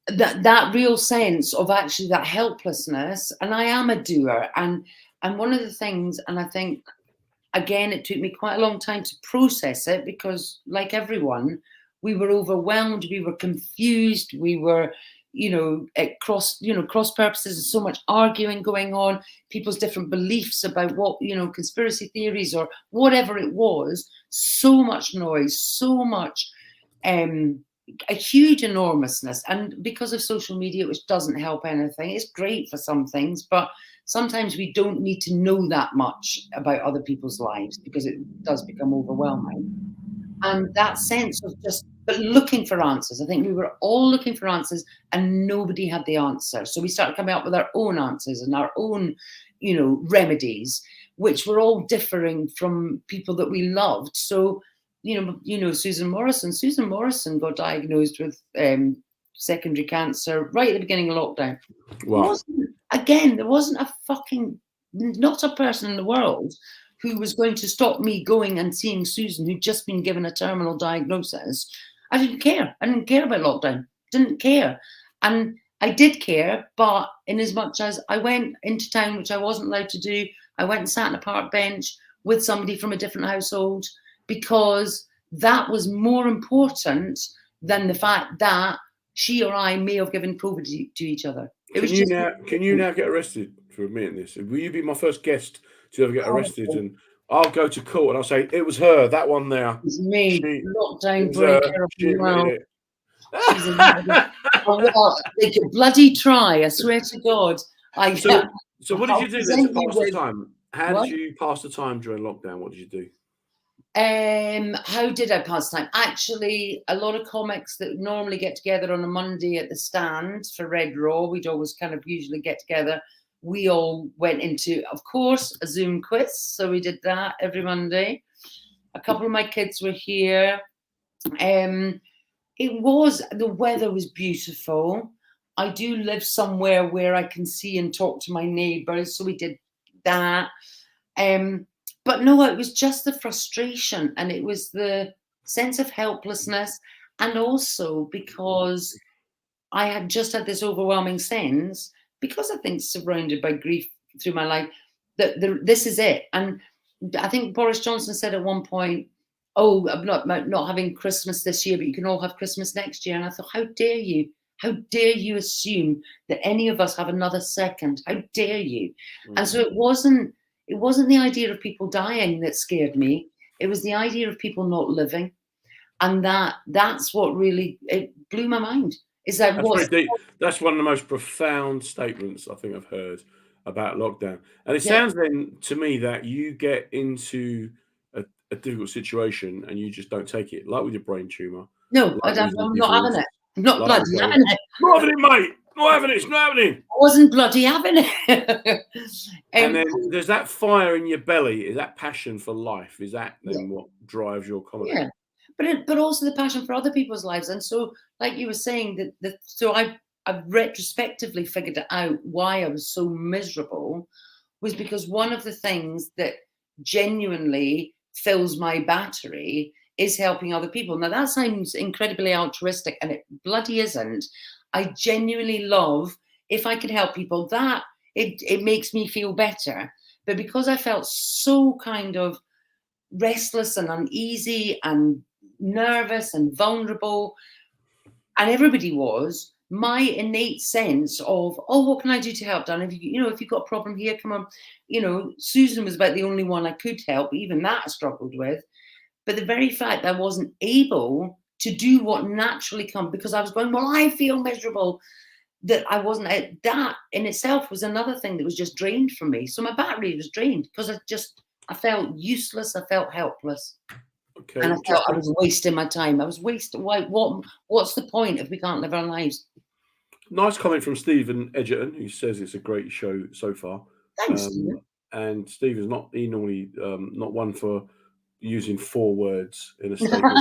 That real sense of actually that helplessness. And I am a doer. And one of the things, and I think, again, it took me quite a long time to process it, because like everyone, we were overwhelmed, we were confused, we were, at cross purposes, and so much arguing going on, people's different beliefs about what, conspiracy theories or whatever it was, so much noise, so much, a huge enormousness. And because of social media, which doesn't help anything, it's great for some things, but sometimes we don't need to know that much about other people's lives, because it does become overwhelming. And that sense of but looking for answers. I think we were all looking for answers, and nobody had the answer. So we started coming up with our own answers and our own, remedies, which were all differing from people that we loved. So, Susan Morrison. Susan Morrison got diagnosed with secondary cancer right at the beginning of lockdown. Wow. There wasn't not a person in the world who was going to stop me going and seeing Susan, who'd just been given a terminal diagnosis. I didn't care. I didn't care about lockdown. Didn't care. And I did care, but in as much as I went into town, which I wasn't allowed to do, I went and sat on a park bench with somebody from a different household, because that was more important than the fact that she or I may have given COVID to each other. Can you now get arrested for admitting this? Will you be my first guest to ever get arrested? And I'll go to court and I'll say, it was her, that one there. It was me, lockdown breaker. She's in oh, well, they could bloody try. I swear to God. So what did you do then to pass the time? How what? did you pass the time during lockdown? What did you do? How did I pass time? Actually, a lot of comics that normally get together on a Monday at the stand for Red Raw, we'd always kind of usually get together. We all went into, of course, a Zoom quiz. So we did that every Monday. A couple of my kids were here. The weather was beautiful. I do live somewhere where I can see and talk to my neighbours. So we did that. But no, it was just the frustration, and it was the sense of helplessness. And also because I had just had this overwhelming sense, because I think surrounded by grief through my life, that this is it. And I think Boris Johnson said at one point, oh, I'm not having Christmas this year, but you can all have Christmas next year. And I thought, how dare you? How dare you assume that any of us have another second? How dare you? And so it wasn't the idea of people dying that scared me. It was the idea of people not living. And that's what really, it blew my mind. Is that that's one of the most profound statements I think I've heard about lockdown. And it sounds then to me that you get into a difficult situation and you just don't take it, like with your brain tumor. No, I'm not having it. I'm not bloody having it. Not having it, mate. Not having it. It's not happening. I wasn't bloody having it. And then there's that fire in your belly. Is that passion for life? Is that then what drives your comedy? Yeah, but also the passion for other people's lives. And so, like you were saying, so I've retrospectively figured it out why I was so miserable was because one of the things that genuinely fills my battery is helping other people. Now that sounds incredibly altruistic, and it bloody isn't. I genuinely love, if I can help people, that it makes me feel better. But because I felt so kind of restless and uneasy and nervous and vulnerable, and everybody was, my innate sense of, oh, what can I do to help, Dan? If you've got a problem here, come on. Susan was about the only one I could help. Even that I struggled with. But the very fact that I wasn't able to do what naturally comes, because I was going, well, I feel miserable, that I wasn't, that in itself was another thing that was just drained from me. So my battery was drained because I felt useless. I felt helpless. Okay. And I felt I was wasting my time. I was wasting, what's the point if we can't live our lives? Nice comment from Stephen Edgerton, who says it's a great show so far. Thanks, Stephen. And Stephen's normally not one for using 4 words in a statement.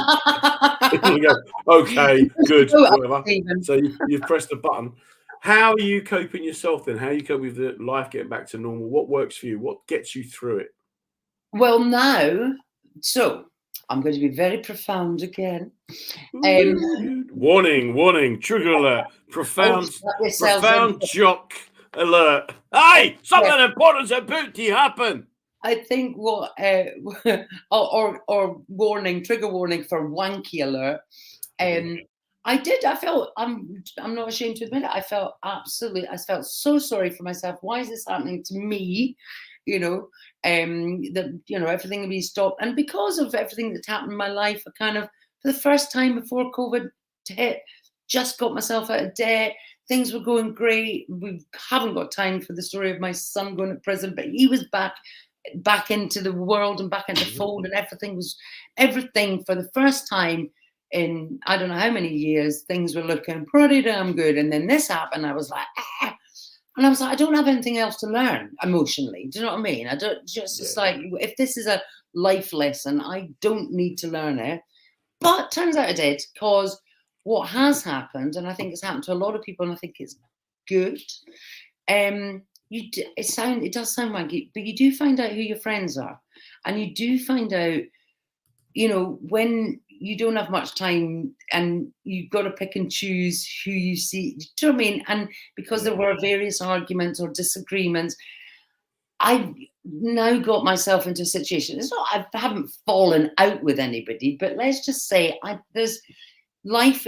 You go, okay, good, whatever. So you've pressed the button. How are you coping yourself then? How are you coping with the life getting back to normal? What works for you? What gets you through it? Well, now, so I'm going to be very profound again. Warning, trigger alert, profound jock alert. Hey, something important's about to happen. I think what, or warning, trigger warning for wanky alert. I felt, I'm not ashamed to admit it. I felt so sorry for myself. Why is this happening to me? Everything will be stopped. And because of everything that's happened in my life, I kind of, for the first time before COVID hit, just got myself out of debt. Things were going great. We haven't got time for the story of my son going to prison, but he was back into the world and back into the fold, and everything for the first time in I don't know how many years, things were looking pretty damn good. And then this happened. I was like, and I was like, I don't have anything else to learn emotionally. Do you know what I mean? I don't it's like, if this is a life lesson, I don't need to learn it. But turns out I did, because what has happened, and I think it's happened to a lot of people, and I think it's good. It does sound wanky, but you do find out who your friends are, and you do find out, when you don't have much time and you've got to pick and choose who you see. Do you know what I mean? And because there were various arguments or disagreements, I've now got myself into a situation. It's not, I haven't fallen out with anybody, but let's just say there's life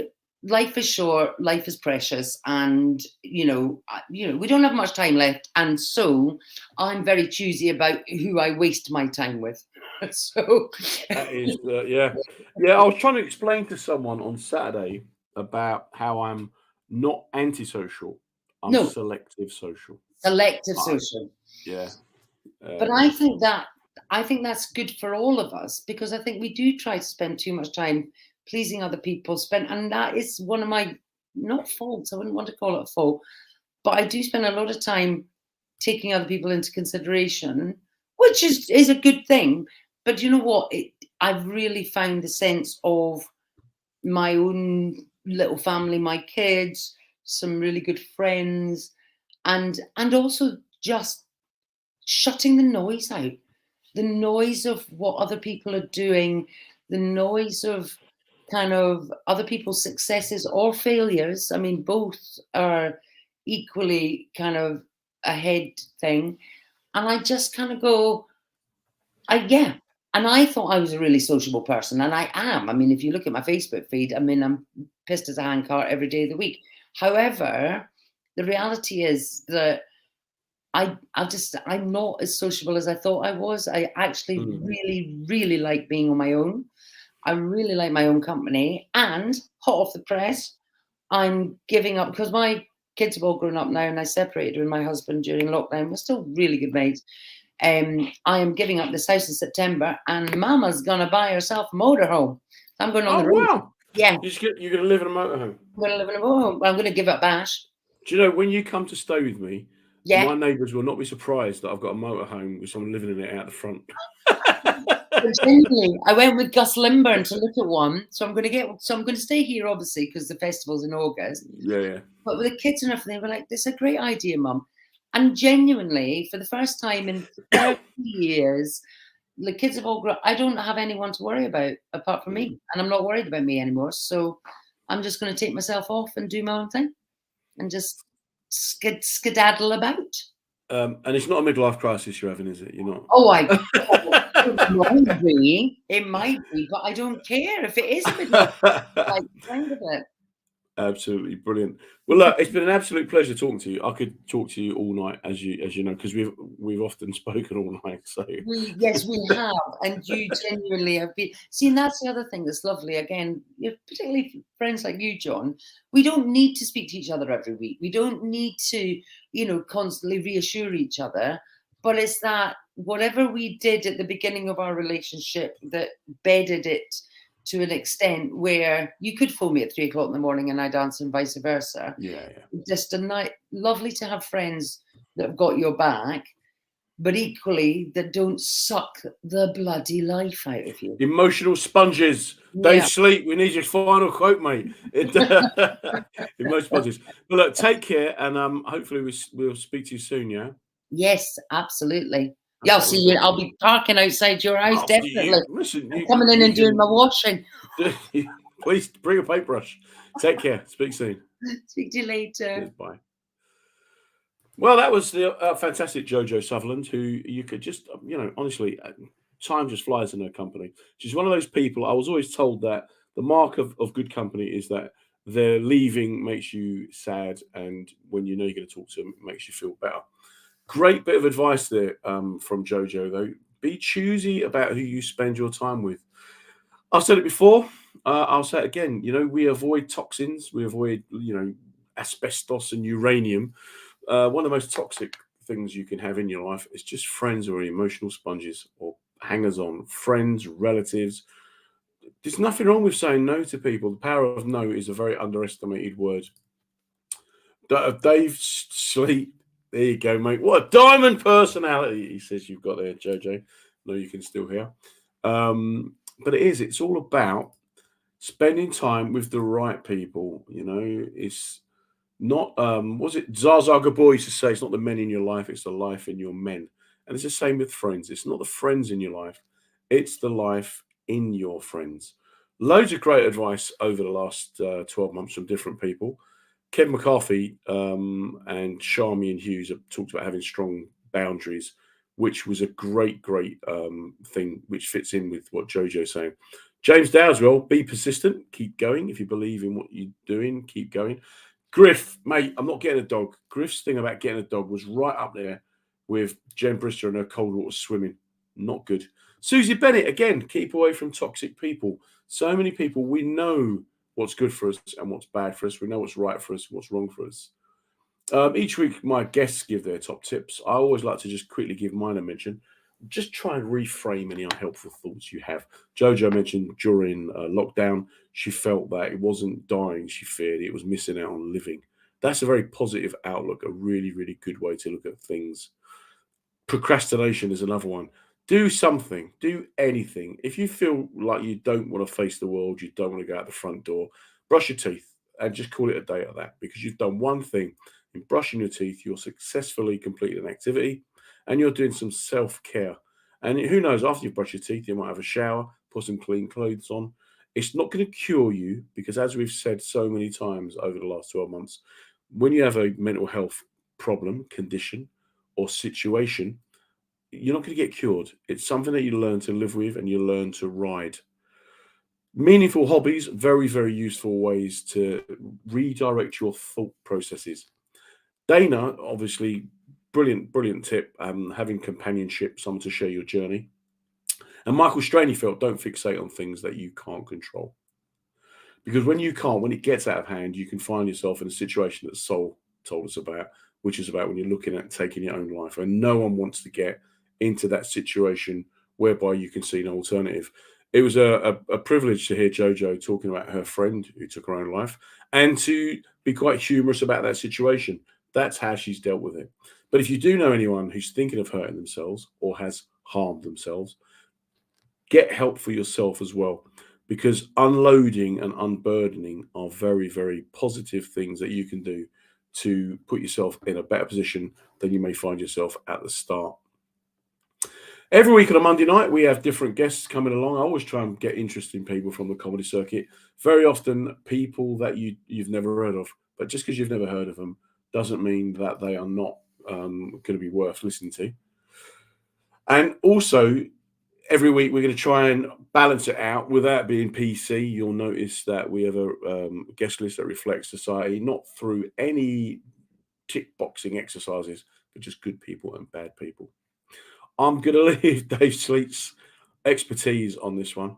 is short, life is precious, and we don't have much time left, and so I'm very choosy about who I waste my time with. So that is I was trying to explain to someone on Saturday about how I'm not antisocial. I'm No. selective social. Selective social. Yeah. But I think that's good for all of us, because I think we do try to spend too much time pleasing other people. And that is one of my, not faults, I wouldn't want to call it a fault, but I do spend a lot of time taking other people into consideration, which is a good thing. But you know what? I've really found the sense of my own little family, my kids, some really good friends, and also just shutting the noise out, the noise of what other people are doing, the noise of kind of other people's successes or failures. I mean, both are equally kind of a head thing. And I just kind of go, yeah. And I thought I was a really sociable person, and I am. I mean, if you look at my Facebook feed, I mean, I'm pissed as a handcart every day of the week. However, the reality is that I'm not as sociable as I thought I was. I actually really, really like being on my own. I really like my own company. And hot off the press, I'm giving up, because my kids have all grown up now, and I separated with my husband during lockdown. We're still really good mates. I am giving up this house in September, and Mama's gonna buy herself a motorhome. I'm going on the road. Wow. Yeah. You're going to live in a motorhome. I'm going to live in a motorhome. I'm going to give up Bash. Do you know, when you come to stay with me, Yeah. my neighbours will not be surprised that I've got a motorhome with someone living in it out the front. Genuinely, I went with Gus Limburn to look at one, so I'm going to stay here, obviously, because the festival's in August. Yeah. But with the kids and everything, they were like, "This is a great idea, Mum." And genuinely, for the first time in 30 years, the kids have all grown. I don't have anyone to worry about apart from me, and I'm not worried about me anymore. So I'm just going to take myself off and do my own thing, and just skedaddle about. And it's not a midlife crisis you're having, is it? You're not. Oh, it might be, but I don't care if it is a midlife. Like, kind of it. Absolutely brilliant. Well, look, it's been an absolute pleasure talking to you. I could talk to you all night, as you know, because we've often spoken all night. So Yes, we have, and you genuinely have been. See, and that's the other thing that's lovely. Again, particularly friends like you, John. We don't need to speak to each other every week. We don't need to, constantly reassure each other. But it's that whatever we did at the beginning of our relationship that bedded it to an extent where you could phone me at 3 o'clock in the morning and I'd answer, and vice versa. Yeah. Just a night, lovely to have friends that have got your back, but equally that don't suck the bloody life out of you. Emotional sponges. Dave Sleep, we need your final quote, mate. Emotional sponges. But look, take care, and hopefully we'll speak to you soon. Yeah. Yes, absolutely. Yeah, I'll see you. I'll be parking outside your house, definitely. Listen, coming in and doing my washing. Please bring a paintbrush. Take care. Speak soon. Speak to you later. Cheers, bye. Well, that was the fantastic Jojo Sutherland, who you could just, honestly, time just flies in her company. She's one of those people. I was always told that the mark of good company is that their leaving makes you sad, and when you know you're going to talk to them, it makes you feel better. Great bit of advice there from Jojo, though. Be choosy about who you spend your time with. I've said it before. I'll say it again. We avoid toxins. We avoid, asbestos and uranium. One of the most toxic things you can have in your life is just friends who are emotional sponges or hangers-on. Friends, relatives. There's nothing wrong with saying no to people. The power of no is a very underestimated word. Dave Sleep. There you go, mate. What a diamond personality, he says you've got there, Jojo. No, you can still hear. But it's all about spending time with the right people. It's not, was it Zsa Gabor used to say, it's not the men in your life, it's the life in your men. And it's the same with friends. It's not the friends in your life, it's the life in your friends. Loads of great advice over the last 12 months from different people. Kevin McCarthy and Charmian Hughes have talked about having strong boundaries, which was a great thing, which fits in with what Jojo's saying. James Dowswell, be persistent, keep going. If you believe in what you're doing, keep going. Griff, mate, I'm not getting a dog. Griff's thing about getting a dog was right up there with Jen Brister and her cold water swimming. Not good. Susie Bennett, again, keep away from toxic people. So many people we know what's good for us and what's bad for us. We know what's right for us, what's wrong for us. Each week, my guests give their top tips. I always like to just quickly give mine a mention. Just try and reframe any unhelpful thoughts you have. Jojo mentioned during lockdown, she felt that it wasn't dying she feared, it was missing out on living. That's a very positive outlook, a really, really good way to look at things. Procrastination is another one. Do something, do anything. If you feel like you don't want to face the world, you don't want to go out the front door, brush your teeth and just call it a day of that, because you've done one thing. In brushing your teeth, you're successfully completing an activity and you're doing some self-care. And who knows, after you've brushed your teeth, you might have a shower, put some clean clothes on. It's not going to cure you, because as we've said so many times over the last 12 months, when you have a mental health problem, condition, or situation, you're not going to get cured. It's something that you learn to live with and you learn to ride. Meaningful hobbies, very, very useful ways to redirect your thought processes. Dana, obviously, brilliant tip, having companionship, someone to share your journey. And Michael Straney felt, don't fixate on things that you can't control. Because when it gets out of hand, you can find yourself in a situation that Sol told us about, which is about when you're looking at taking your own life. And no one wants to get into that situation whereby you can see an alternative. It was a privilege to hear Jojo talking about her friend who took her own life and to be quite humorous about that situation. That's how she's dealt with it. But if you do know anyone who's thinking of hurting themselves or has harmed themselves, get help for yourself as well, because unloading and unburdening are very, very positive things that you can do to put yourself in a better position than you may find yourself at the start. Every week on a Monday night, we have different guests coming along. I always try and get interesting people from the comedy circuit. Very often people that you've never heard of. But just because you've never heard of them doesn't mean that they are not going to be worth listening to. And also, every week we're going to try and balance it out without being PC. You'll notice that we have a guest list that reflects society, not through any tick boxing exercises, but just good people and bad people. I'm going to leave Dave Sleet's expertise on this one.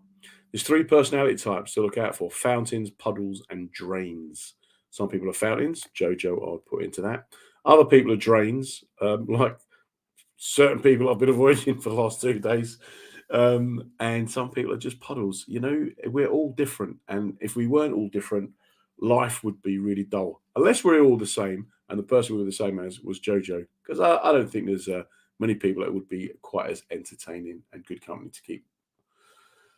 There's 3 personality types to look out for: fountains, puddles, and drains. Some people are fountains. Jojo, I would put into that. Other people are drains, like certain people I've been avoiding for the last 2 days. And some people are just puddles. You know, we're all different. And if we weren't all different, life would be really dull. Unless we're all the same, and the person we were the same as was Jojo. Because I don't think there's many people that would be quite as entertaining and good company to keep.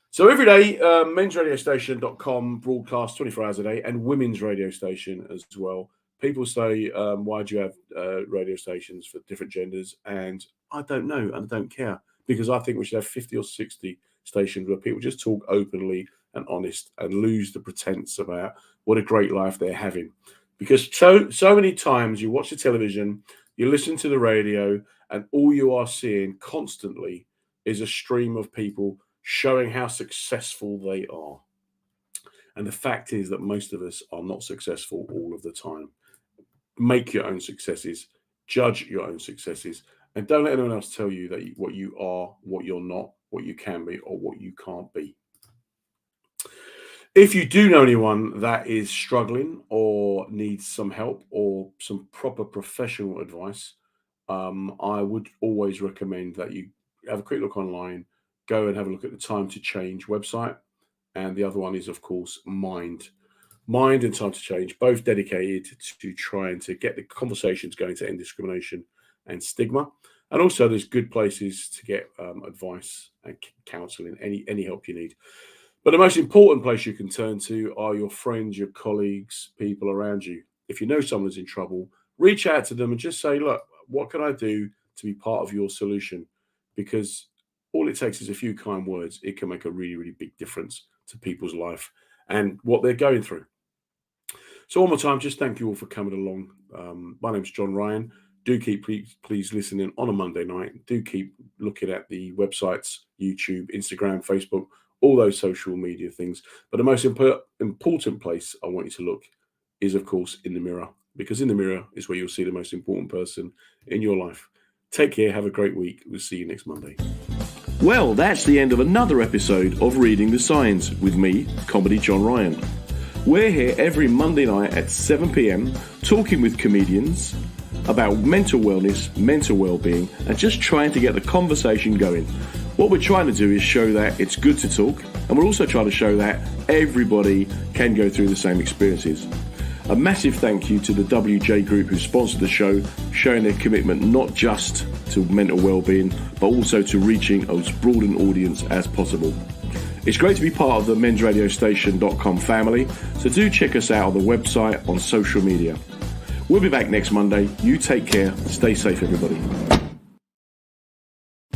So every day, mensradiostation.com broadcasts 24 hours a day, and women's radio station as well. People say, why do you have radio stations for different genders? And I don't know, and I don't care, because I think we should have 50 or 60 stations where people just talk openly and honest and lose the pretense about what a great life they're having. Because so many times you watch the television, you listen to the radio, and all you are seeing constantly is a stream of people showing how successful they are. And the fact is that most of us are not successful all of the time. Make your own successes, judge your own successes, and don't let anyone else tell you that what you are, what you're not, what you can be, or what you can't be. If you do know anyone that is struggling or needs some help or some proper professional advice, I would always recommend that you have a quick look online, go and have a look at the Time to Change website. And the other one is, of course, Mind and Time to Change, both dedicated to trying to get the conversations going to end discrimination and stigma. And also there's good places to get advice and counselling, any help you need. But the most important place you can turn to are your friends, your colleagues, people around you. If you know someone's in trouble, reach out to them and just say, look, what can I do to be part of your solution? Because all it takes is a few kind words. It can make a really, really big difference to people's life and what they're going through. So one more time, just thank you all for coming along. My name's John Ryan. Do keep please listening on a Monday night. Do keep looking at the websites, YouTube, Instagram, Facebook, all those social media things. But the most important place I want you to look is, of course, in the mirror, because in the mirror is where you'll see the most important person in your life. Take care. Have a great week. We'll see you next Monday. Well, that's the end of another episode of Reading the Signs with me, Comedy John Ryan. We're here every Monday night at 7 p.m. talking with comedians about mental wellness, mental well-being, and just trying to get the conversation going. What we're trying to do is show that it's good to talk, and we're also trying to show that everybody can go through the same experiences. A massive thank you to the WJ Group who sponsored the show, showing their commitment not just to mental well-being, but also to reaching as broad an audience as possible. It's great to be part of the mensradiostation.com family, so do check us out on the website, on social media. We'll be back next Monday. You take care. Stay safe, everybody.